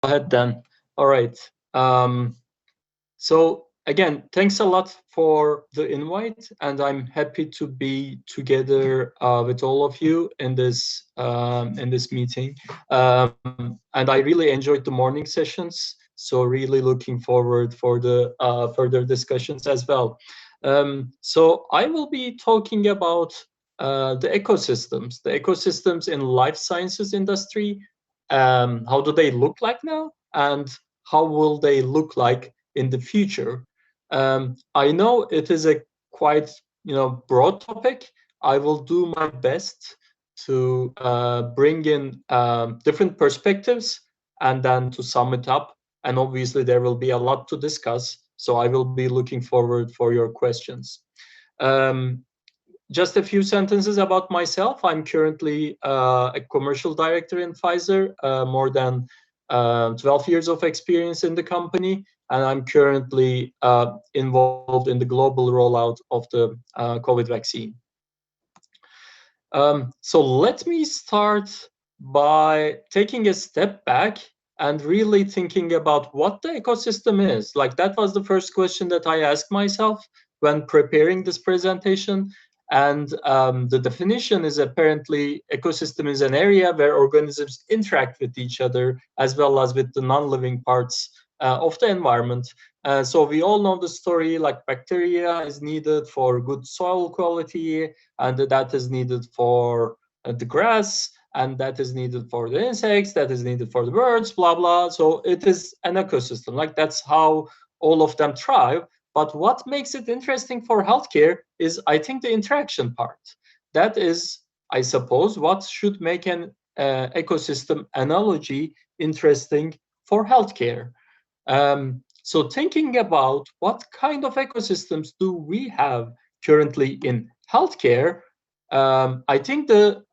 ahead then. All right. So again, thanks a lot for the invite, and I'm happy to be together with all of you in this meeting. And I really enjoyed the morning sessions, so really looking forward for the further discussions as well. So I will be talking about the ecosystems in life sciences industry. How do they look like now, and how will they look like in the future? I know it is a quite broad topic. I will do my best to bring in different perspectives and then to sum it up. And obviously, there will be a lot to discuss. So I will be looking forward for your questions. Um, just a few sentences about myself. I'm currently a commercial director in Pfizer, more than 12 years of experience in the company, and I'm currently involved in the global rollout of the COVID vaccine. So let me start by taking a step back and really thinking about what the ecosystem is. Like, that was the first question that I asked myself when preparing this presentation. And the definition is apparently ecosystem is an area where organisms interact with each other as well as with the non-living parts of the environment. So we all know the story, like bacteria is needed for good soil quality, and that is needed for the grass, and that is needed for the insects, that is needed for the birds, blah, blah. So it is an ecosystem. Like, that's how all of them thrive. But what makes it interesting for healthcare is, I think, the interaction part. That is, I suppose, what should make an ecosystem analogy interesting for healthcare. So thinking about what kind of ecosystems do we have currently in healthcare, I think the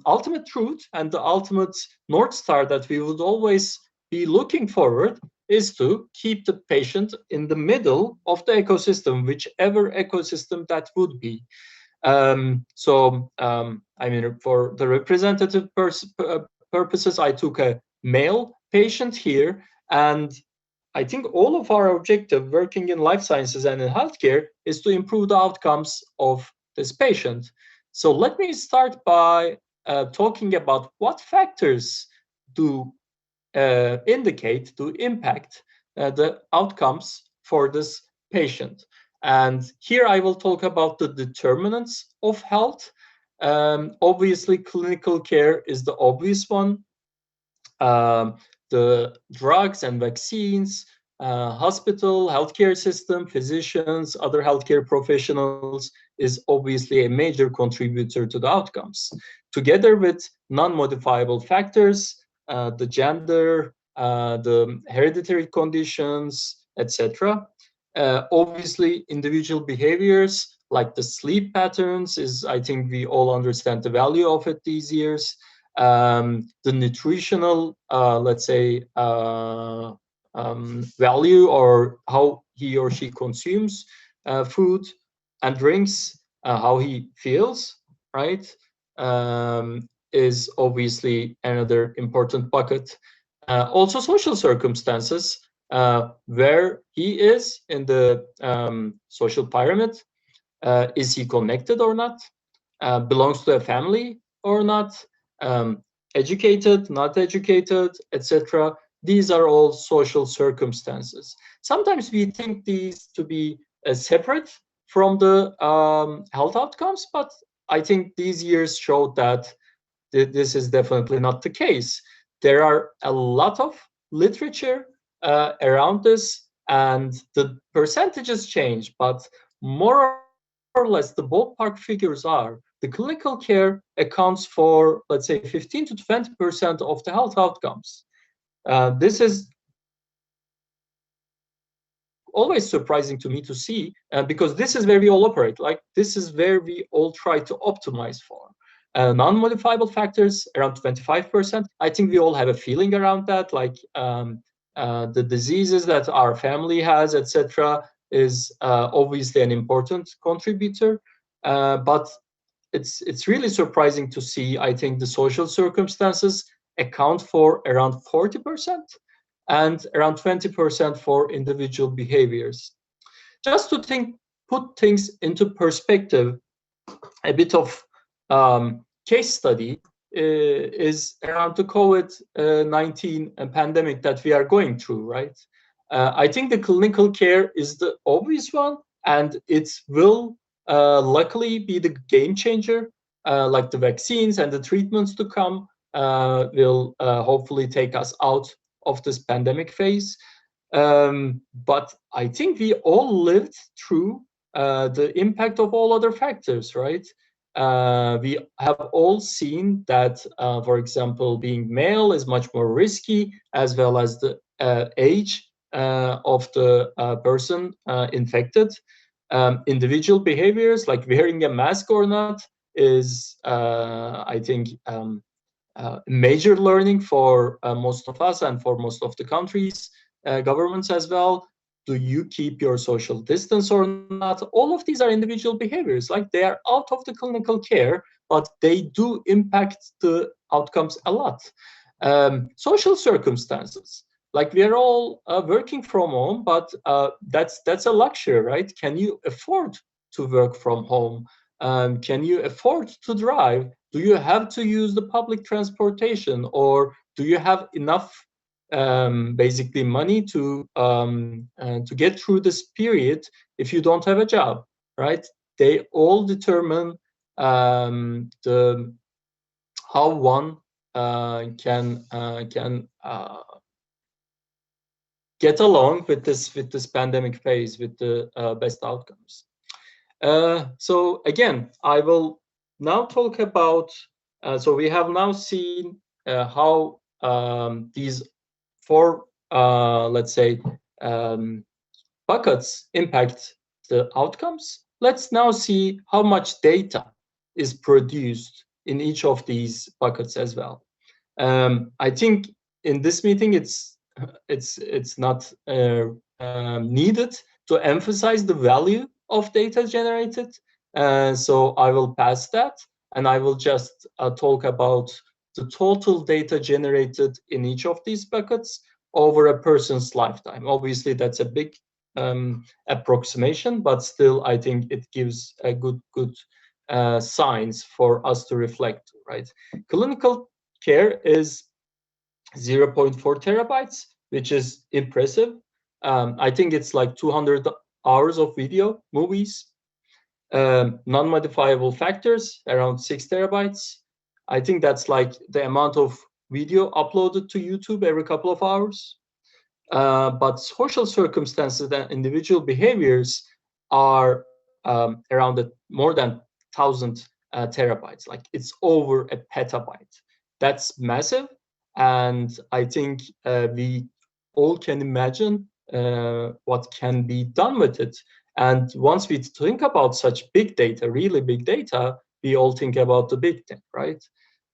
ultimate truth and the ultimate North Star that we would always be looking forward is to keep the patient in the middle of the ecosystem, whichever ecosystem that would be. I mean, for the representative purposes, I took a male patient here, and I think all of our objective working in life sciences and in healthcare is to improve the outcomes of this patient. So let me start by talking about what factors do indicate, to impact the outcomes for this patient. And here I will talk about the determinants of health. Obviously, clinical care is the obvious one. The drugs and vaccines, hospital, healthcare system, physicians, other healthcare professionals is obviously a major contributor to the outcomes. Together with non-modifiable factors, the gender, the hereditary conditions, etc. Obviously, individual behaviors like the sleep patterns is, I think we all understand the value of it these years. The nutritional, let's say, value, or how he or she consumes food and drinks, how he feels, right? Is obviously another important bucket. Also, social circumstances, where he is in the social pyramid. Is he connected or not? Belongs to a family or not? Educated, not educated, etc. These are all social circumstances. Sometimes we think these to be separate from the health outcomes, but I think these years showed that this is definitely not the case. There are a lot of literature around this, and the percentages change, but more or less the ballpark figures are the clinical care accounts for, let's say, 15 to 20% of the health outcomes. This is always surprising to me to see, because this is where we all operate. Like, this is where we all try to optimize for. Non-modifiable factors around 25%. I think we all have a feeling around that, like the diseases that our family has, etc., is obviously an important contributor. But it's really surprising to see, I think, the social circumstances account for around 40%. and around 20% for individual behaviors. Just to put things into perspective, a bit of case study is around the COVID-19 pandemic that we are going through, right? I think the clinical care is the obvious one, and it will luckily be the game changer. Like the vaccines and the treatments to come will hopefully take us out of this pandemic phase. But I think we all lived through the impact of all other factors, right? We have all seen that, for example, being male is much more risky, as well as the age of the person infected. Individual behaviors like wearing a mask or not is, I think, major learning for most of us and for most of the countries, governments as well. Do you keep your social distance or not? All of these are individual behaviors, like they are out of the clinical care, but they do impact the outcomes a lot. Social circumstances, like we are all working from home, but that's a luxury, right? Can you afford to work from home? Can you afford to drive? Do you have to use the public transportation, or do you have enough basically money to get through this period if you don't have a job, right? They all determine the how one can get along with this pandemic phase with the best outcomes. So again, I will now talk about. So we have now seen how these four, let's say, buckets impact the outcomes. Let's now see how much data is produced in each of these buckets as well. I think in this meeting, it's not needed to emphasize the value of data generated. So I will pass that, and I will just talk about the total data generated in each of these buckets over a person's lifetime. Obviously, that's a big approximation, but still, I think it gives a good signs for us to reflect, right? Clinical care is 0.4 terabytes, which is impressive. I think it's like 200 hours of video, movies. Non-modifiable factors, around 6 terabytes. I think that's like the amount of video uploaded to YouTube every couple of hours. But social circumstances and individual behaviors are around more than 1,000 terabytes. Like it's over a petabyte. That's massive. And I think we all can imagine what can be done with it. And once we think about such big data, really big data, we all think about the big tech, right?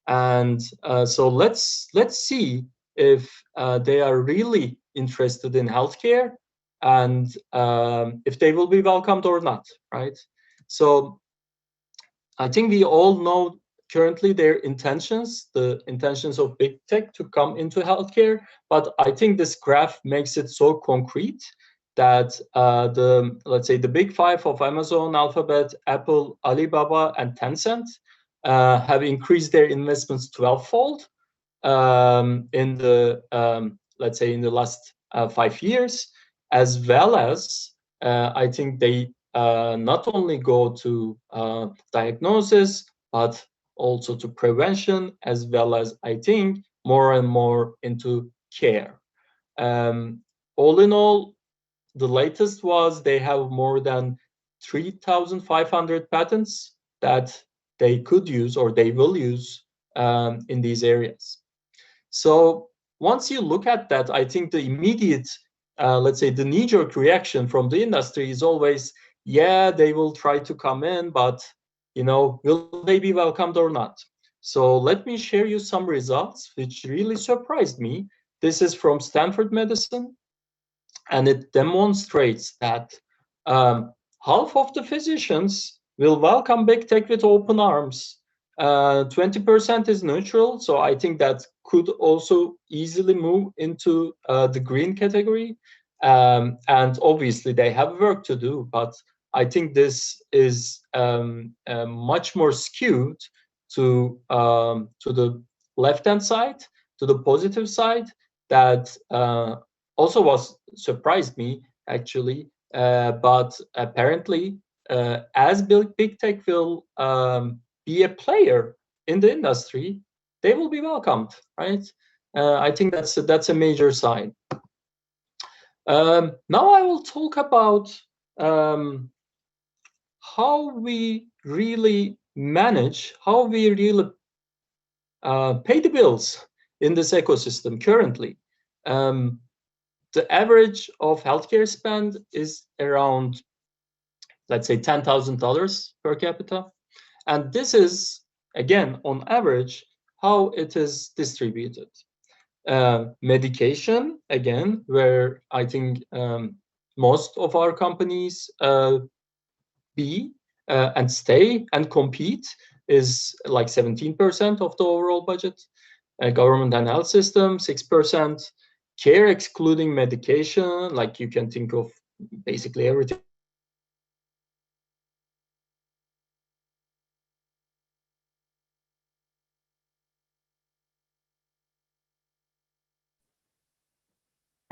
And so let's see if they are really interested in healthcare and if they will be welcomed or not, right? So I think we all know currently their intentions, the intentions of big tech to come into healthcare, but I think this graph makes it so concrete that let's say the big five of Amazon, Alphabet, Apple, Alibaba, and Tencent have increased their investments 12-fold in the let's say in the last 5 years, as well as I think they not only go to diagnosis, but also to prevention, as well as I think more and more into care. All in all, the latest was they have more than 3,500 patents that they could use or they will use in these areas. So once you look at that, I think the immediate, let's say the knee-jerk reaction from the industry is always, yeah, they will try to come in, but will they be welcomed or not? So let me share you some results which really surprised me. This is from Stanford Medicine, and it demonstrates that half of the physicians will welcome big tech with open arms. 20% is neutral, so I think that could also easily move into the green category. And obviously they have work to do, but I think this is much more skewed to the left-hand side, to the positive side. That also surprised me actually. But apparently, as big tech will be a player in the industry, they will be welcomed, right? I think that's a major sign. Now I will talk about how we really manage, how we really pay the bills in this ecosystem currently. The average of healthcare spend is around, let's say, $10,000 per capita. And this is, again, on average, how it is distributed. Medication, again, where I think most of our companies be and stay and compete, is like 17% of the overall budget. Government and health system, 6%. Care excluding medication, like you can think of basically everything.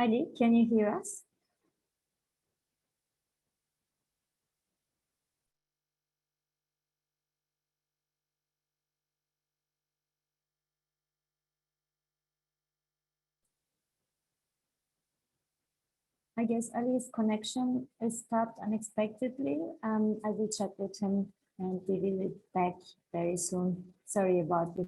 Ali, can you hear us? I guess Ali's connection is stopped unexpectedly. I will check with him and we will be back very soon. Sorry about this.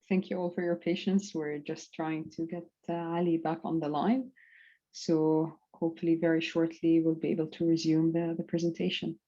Thank you all for your patience. We're just trying to get Ali back on the line. So hopefully very shortly we'll be able to resume the presentation.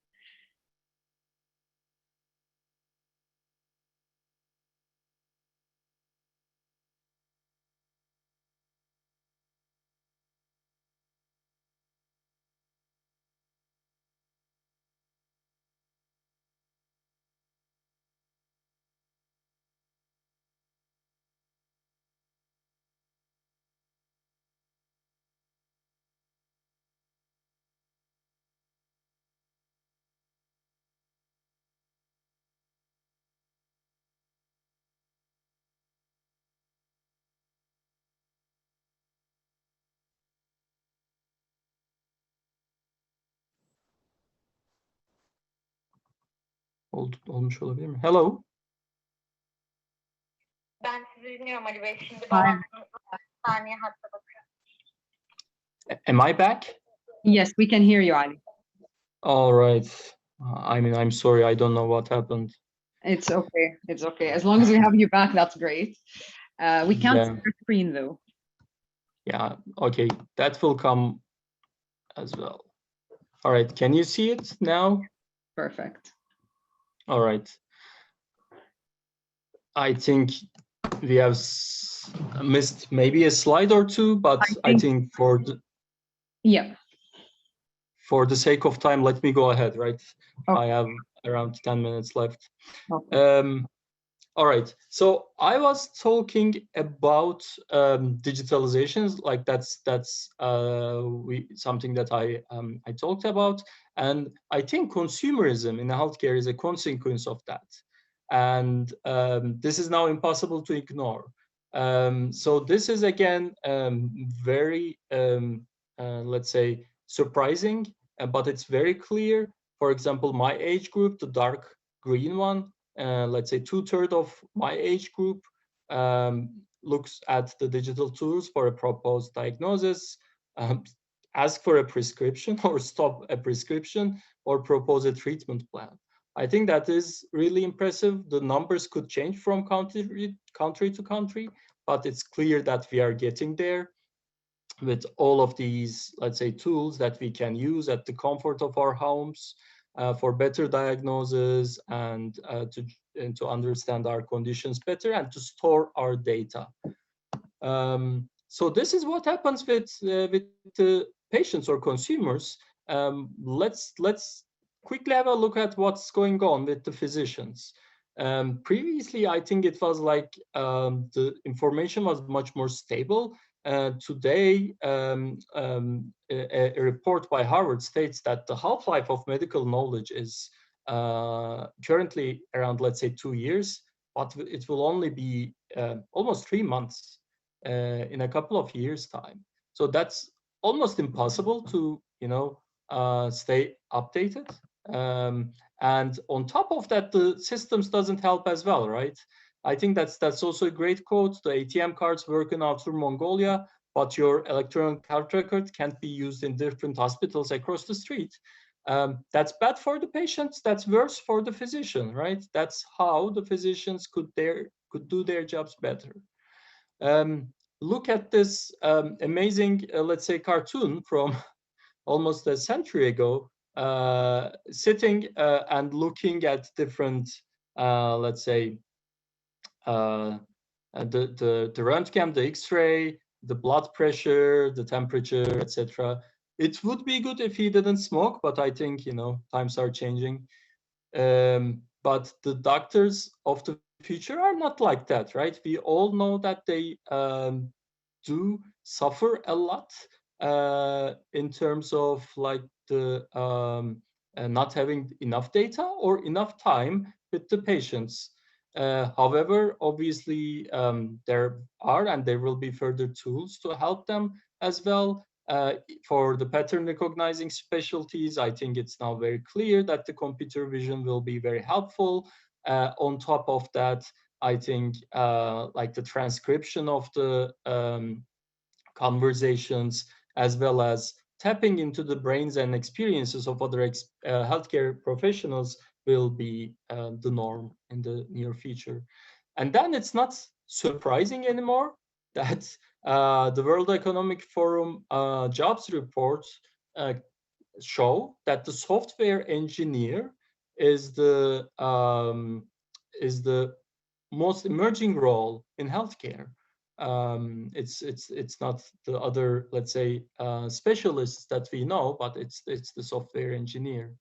Olmuş olabilir mi? Hello. Ben sizi dinliyorum Ali Bey. Şimdi Hi. bağlantınızı saniye hatta bakıyorum. Am I back? Yes, we can hear you, Ali. All right. I mean, I'm sorry. I don't know what happened. It's okay. It's okay. As long as we have you back, that's great. We can't see your screen though. Yeah. Okay. That will come as well. All right. Can you see it now? Perfect. All right. I think we have missed maybe a slide or two, but I think for the, for the sake of time, let me go ahead, right? Okay. I have around 10 minutes left. Okay. All right, so I was talking about digitalizations, like that's something that I talked about, and I think consumerism in healthcare is a consequence of that, and this is now impossible to ignore. So this is again very let's say surprising, but it's very clear. For example, my age group, the dark green one, let's say 2/3 of my age group looks at the digital tools for a proposed diagnosis, ask for a prescription or stop a prescription or propose a treatment plan. I think that is really impressive. The numbers could change from country to country, but it's clear that we are getting there with all of these, let's say, tools that we can use at the comfort of our homes for better diagnosis and to understand our conditions better and to store our data. So this is what happens with the patients or consumers. Let's quickly have a look at what's going on with the physicians. Previously, I think it was like the information was much more stable. Today, a report by Harvard states that the half-life of medical knowledge is currently around, let's say, 2 years, but it will only be almost 3 months in a couple of years' time. So that's almost impossible to, stay updated. And on top of that, the systems doesn't help as well, right? I think that's also a great quote. The ATM cards work in Outer Mongolia, but your electronic health record can't be used in different hospitals across the street. That's bad for the patients. That's worse for the physician, right? That's how the physicians could do their jobs better. Look at this amazing, let's say, cartoon from almost a century ago, sitting and looking at different, let's say, the Röntgen, the X-ray, the blood pressure, the temperature, etc. It would be good if he didn't smoke, but I think times are changing. But the doctors of the future are not like that, right? We all know that they do suffer a lot in terms of like the not having enough data or enough time with the patients. However, obviously, there are and there will be further tools to help them as well. For the pattern recognizing specialties, I think it's now very clear that the computer vision will be very helpful. On top of that, I think like the transcription of the conversations, as well as tapping into the brains and experiences of other healthcare professionals will be the norm in the near future. And then it's not surprising anymore that the World Economic Forum jobs reports show that the software engineer is the most emerging role in healthcare. It's not the other, let's say, specialists that we know, but it's the software engineer.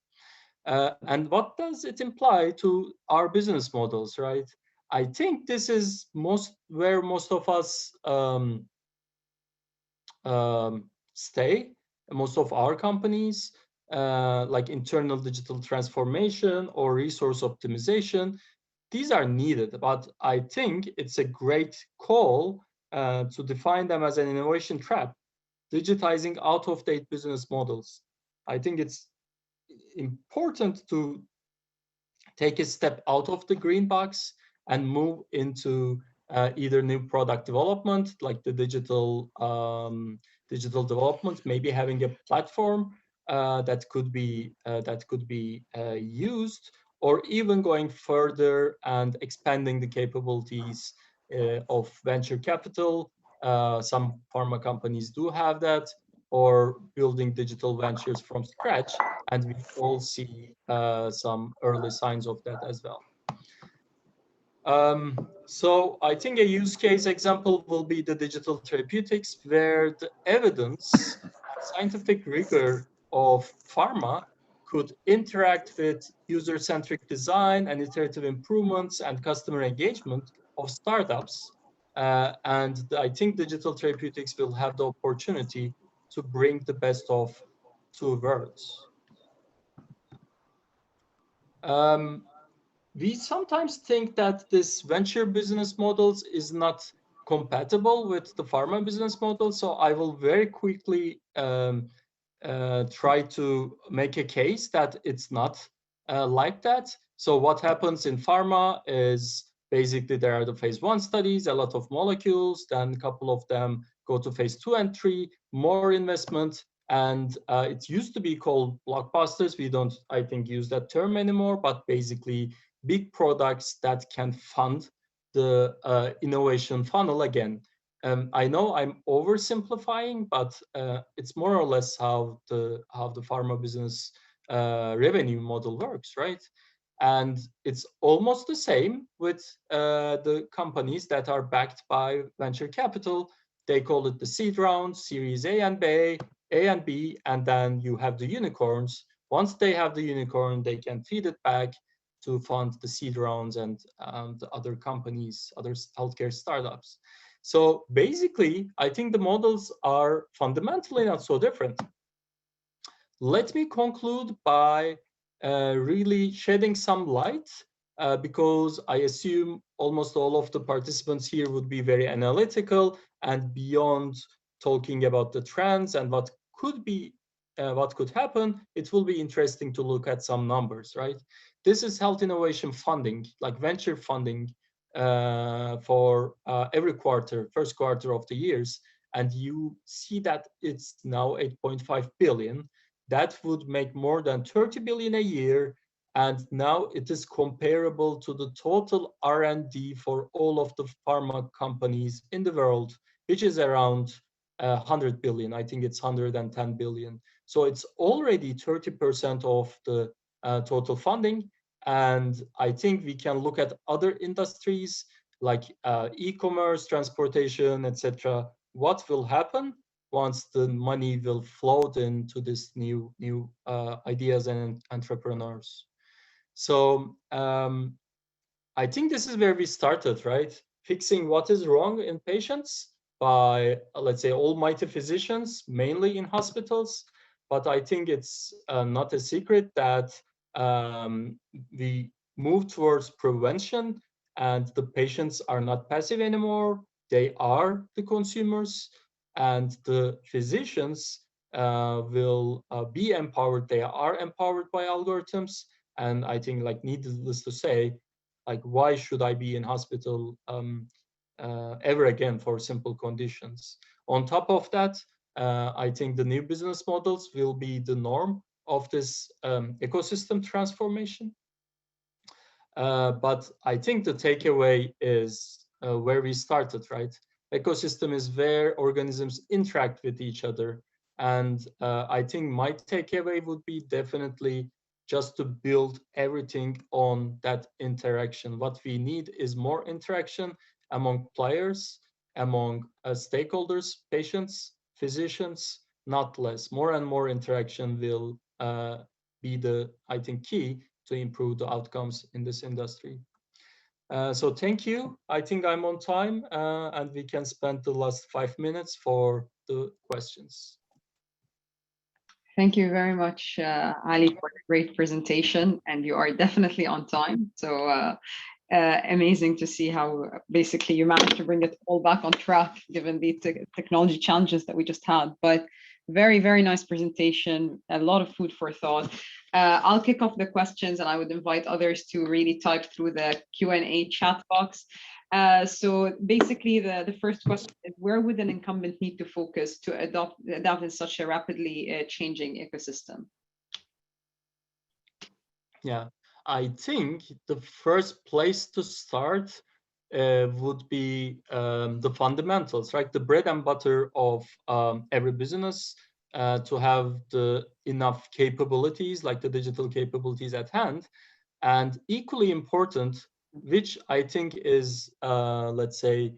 And what does it imply to our business models, right? I think this is where most of us stay, most of our companies, like internal digital transformation or resource optimization. These are needed, but I think it's a great call to define them as an innovation trap, digitizing out-of-date business models. I think it's important to take a step out of the green box and move into either new product development, like the digital development, maybe having a platform that could be used, or even going further and expanding the capabilities of venture capital. Some pharma companies do have that, or building digital ventures from scratch, and we all see some early signs of that as well. So I think a use case example will be the digital therapeutics, where the evidence and scientific rigor of pharma could interact with user-centric design and iterative improvements and customer engagement of startups. And I think digital therapeutics will have the opportunity to bring the best of two worlds. We sometimes think that this venture business models is not compatible with the pharma business model. So I will very quickly try to make a case that it's not like that. So what happens in pharma is basically there are the phase 1 studies, a lot of molecules, then a couple of them go to phase 2 and 3, more investment. And it used to be called blockbusters. We don't, I think, use that term anymore, but basically big products that can fund the innovation funnel again. I know I'm oversimplifying, but it's more or less how the pharma business revenue model works, right? And it's almost the same with the companies that are backed by venture capital. They call it the seed round, Series A and B, and then you have the unicorns. Once they have the unicorn, they can feed it back to fund the seed rounds and the other companies, other healthcare startups. So basically, I think the models are fundamentally not so different. Let me conclude by really shedding some light because I assume almost all of the participants here would be very analytical, and beyond talking about the trends and what could happen, it will be interesting to look at some numbers, right? This is health innovation funding, like venture funding for every quarter, first quarter of the years. And you see that it's now 8.5 billion. That would make more than 30 billion a year. And now it is comparable to the total R&D for all of the pharma companies in the world, which is around 100 billion. I think it's 110 billion. So it's already 30% of the total funding. And I think we can look at other industries like e-commerce, transportation, etc. What will happen once the money will float into this new ideas and entrepreneurs? So I think this is where we started, right? Fixing what is wrong in patients by, let's say, almighty physicians, mainly in hospitals. But I think it's not a secret that we move towards prevention, and the patients are not passive anymore. They are the consumers, and the physicians will be empowered. They are empowered by algorithms. And I think, like, needless to say, like, why should I be in hospital ever again for simple conditions? On top of that, I think the new business models will be the norm of this ecosystem transformation. But I think the takeaway is where we started, right? Ecosystem is where organisms interact with each other. And I think my takeaway would be definitely just to build everything on that interaction. What we need is more interaction among players, among stakeholders, patients, physicians, not less. More and more interaction will be the, I think, key to improve the outcomes in this industry. So thank you. I think I'm on time, and we can spend the last 5 minutes for the questions. Thank you very much, Ali, for a great presentation, and you are definitely on time. So amazing to see how basically you managed to bring it all back on track, given the technology challenges that we just had. But very, very nice presentation, a lot of food for thought. I'll kick off the questions, and I would invite others to really type through the Q&A chat box. So basically, the first question is, where would an incumbent need to focus to adapt in such a rapidly changing ecosystem? Yeah, I think the first place to start would be the fundamentals, right? The bread and butter of every business, to have the enough capabilities, like the digital capabilities at hand. And equally important which I think is, let's say,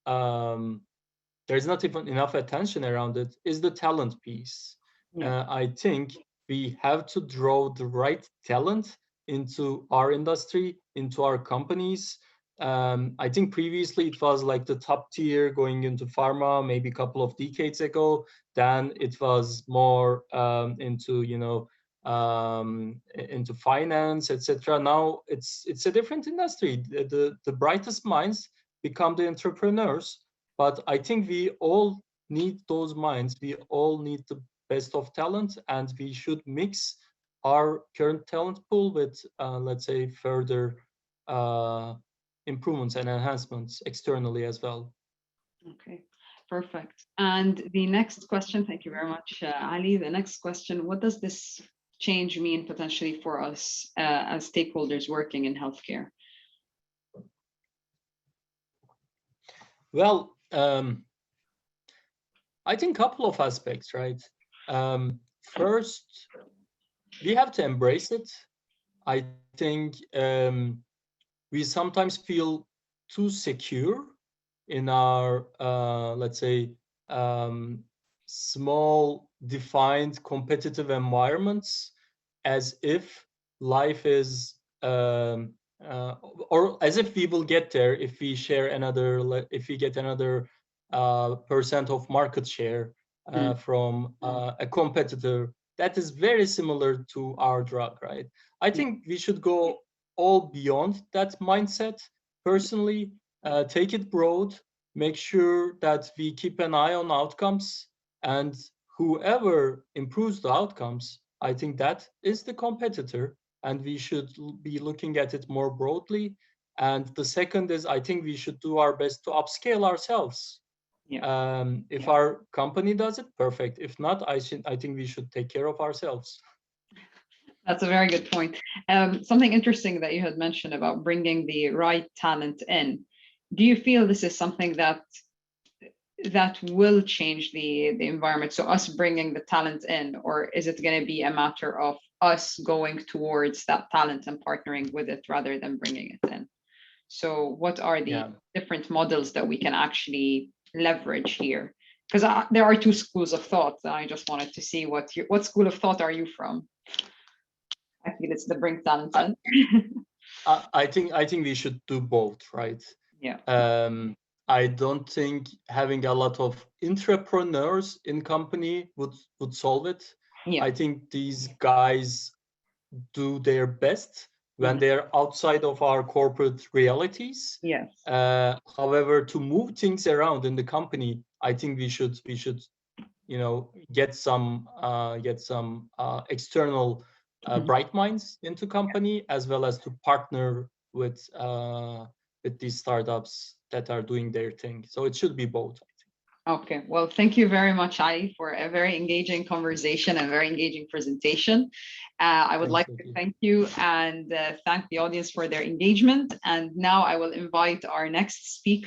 there's not even enough attention around it, is the talent piece. Yeah. I think we have to draw the right talent into our industry, into our companies. I think previously it was like the top tier going into pharma, maybe a couple of decades ago. Then it was more into, into finance, etc. Now it's a different industry. The brightest minds become the entrepreneurs, but I think we all need those minds. We all need the best of talent, and we should mix our current talent pool with, let's say, further improvements and enhancements externally as well. Okay, perfect. And the next question, thank you very much, Ali. The next question, what does this change mean potentially for us as stakeholders working in healthcare? Well, I think a couple of aspects, right? First, we have to embrace it. I think we sometimes feel too secure in our, let's say, small, defined, competitive environments, as if life is, or as if we will get there if we share another, if we get another percent of market share from a competitor that is very similar to our drug, right? I think we should go all beyond that mindset. Personally, take it broad, make sure that we keep an eye on outcomes, and whoever improves the outcomes, I think that is the competitor, and we should be looking at it more broadly. And the second is, I think we should do our best to upscale ourselves. If our company does it, perfect. If not, I think we should take care of ourselves. That's a very good point. Something interesting that you had mentioned about bringing the right talent in. Do you feel this is something that will change the environment? So us bringing the talent in, or is it going to be a matter of us going towards that talent and partnering with it rather than bringing it in? So what are the different models that we can actually leverage here? Because there are two schools of thought, and I just wanted to see what school of thought are you from? I feel it's the bring talent in. I think we should do both, right? Yeah. I don't think having a lot of entrepreneurs in company would solve it. Yeah. I think these guys do their best when they're outside of our corporate realities. Yes. However, to move things around in the company, I think we should get some external bright minds into company, as well as to partner with these startups that are doing their thing. So it should be both. Okay, well, thank you very much, Ali, for a very engaging conversation and very engaging presentation. I would like to thank you and thank the audience for their engagement. And now I will invite our next speaker.